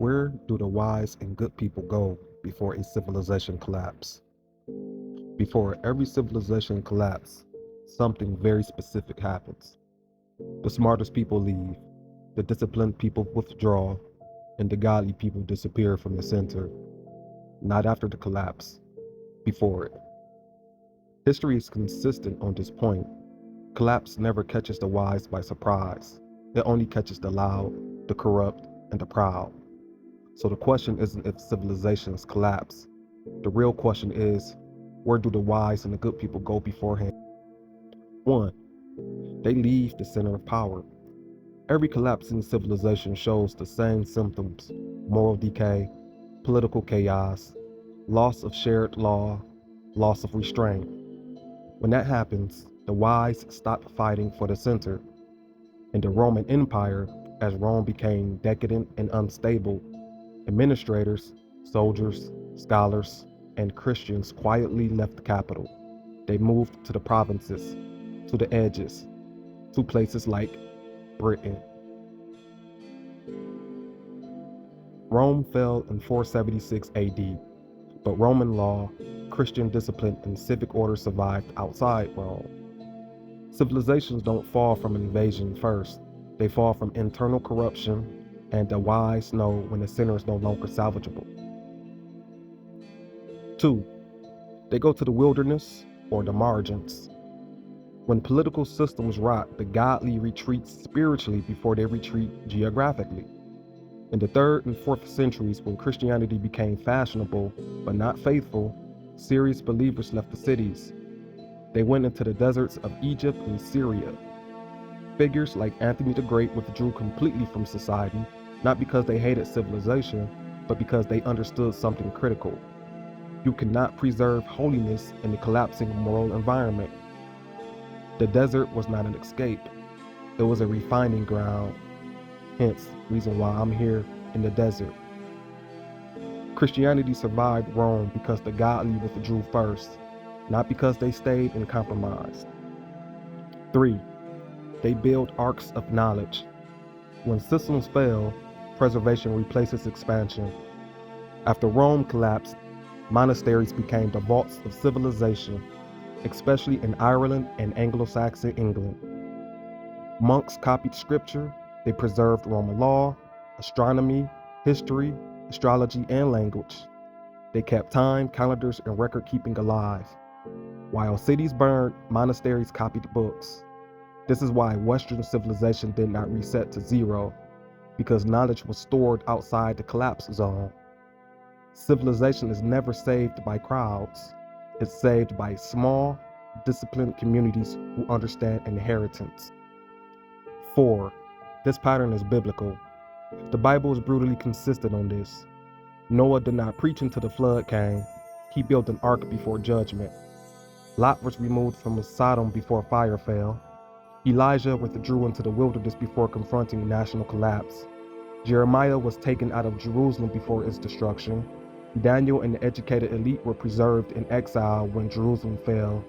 Where do the wise and good people go before a civilization collapse? Before every civilization collapse, something very specific happens. The smartest people leave, the disciplined people withdraw, and the godly people disappear from the center. Not after the collapse, before it. History is consistent on this point. Collapse never catches the wise by surprise. It only catches the loud, the corrupt, and the proud. So the question isn't if civilizations collapse. The real question is, where do the wise and the good people go beforehand? 1. They leave the center of power. Every collapsing civilization shows the same symptoms: moral decay, political chaos, loss of shared law, loss of restraint. When that happens, the wise stop fighting for the center. In the Roman Empire, as Rome became decadent and unstable, administrators, soldiers, scholars, and Christians quietly left the capital. They moved to the provinces, to the edges, to places like Britain. Rome fell in 476 AD, but Roman law, Christian discipline, and civic order survived outside Rome. Civilizations don't fall from invasion first. They fall from internal corruption, and the wise know when the center is no longer salvageable. 2. They go to the wilderness or the margins. When political systems rot, the godly retreat spiritually before they retreat geographically. In the 3rd and 4th centuries, when Christianity became fashionable but not faithful, serious believers left the cities. They went into the deserts of Egypt and Syria. Figures like Anthony the Great withdrew completely from society, not because they hated civilization, but because they understood something critical. You cannot preserve holiness in a collapsing moral environment. The desert was not an escape. It was a refining ground. Hence, reason why I'm here in the desert. Christianity survived Rome because the godly withdrew first, not because they stayed and compromised. 3. They build arcs of knowledge. When systems fail, preservation replaces expansion. After Rome collapsed, monasteries became the vaults of civilization, especially in Ireland and Anglo-Saxon England. Monks copied scripture, they preserved Roman law, astronomy, history, astrology, and language. They kept time, calendars, and record-keeping alive. While cities burned, monasteries copied books. This is why Western civilization did not reset to zero, because knowledge was stored outside the collapse zone. Civilization is never saved by crowds. It's saved by small, disciplined communities who understand inheritance. 4. This pattern is biblical. The Bible is brutally consistent on this. Noah did not preach until the flood came. He built an ark before judgment. Lot was removed from Sodom before fire fell. Elijah withdrew into the wilderness before confronting national collapse. Jeremiah was taken out of Jerusalem before its destruction. Daniel and the educated elite were preserved in exile when Jerusalem fell.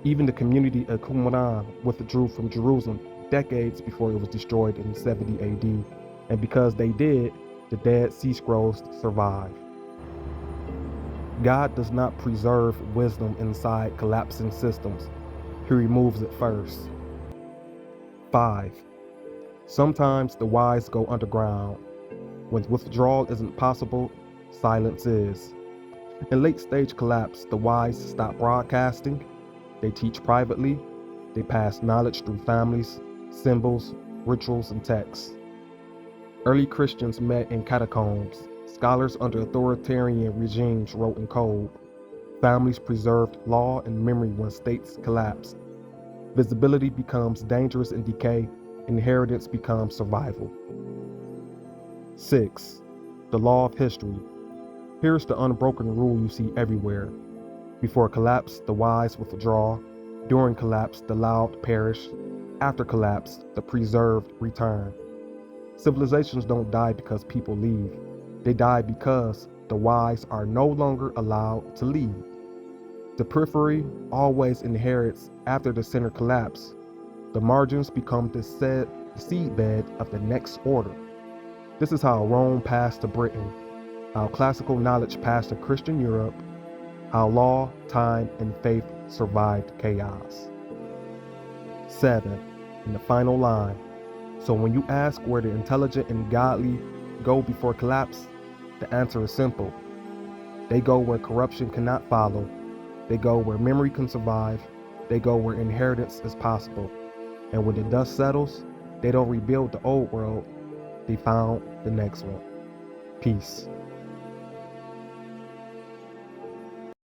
Even the community of Qumran withdrew from Jerusalem decades before it was destroyed in 70 AD, and because they did, the Dead Sea Scrolls survive. God does not preserve wisdom inside collapsing systems. He removes it first. 5. Sometimes the wise go underground. When withdrawal isn't possible, silence is. In late-stage collapse, the wise stop broadcasting. They teach privately. They pass knowledge through families, symbols, rituals, and texts. Early Christians met in catacombs. Scholars under authoritarian regimes wrote in code. Families preserved law and memory when states collapsed. Visibility becomes dangerous in decay. Inheritance becomes survival. 6. The law of history. Here's the unbroken rule you see everywhere. Before collapse, the wise withdraw. During collapse, the loud perish. After collapse, the preserved return. Civilizations don't die because people leave. They die because the wise are no longer allowed to lead. The periphery always inherits after the center collapse. The margins become the seedbed of the next order. This is how Rome passed to Britain, how classical knowledge passed to Christian Europe, how law, time, and faith survived chaos. 7. In the final line. So when you ask where the intelligent and godly go before collapse, the answer is simple. They go where corruption cannot follow. They go where memory can survive. They go where inheritance is possible. And when the dust settles, they don't rebuild the old world. They found the next one. Peace.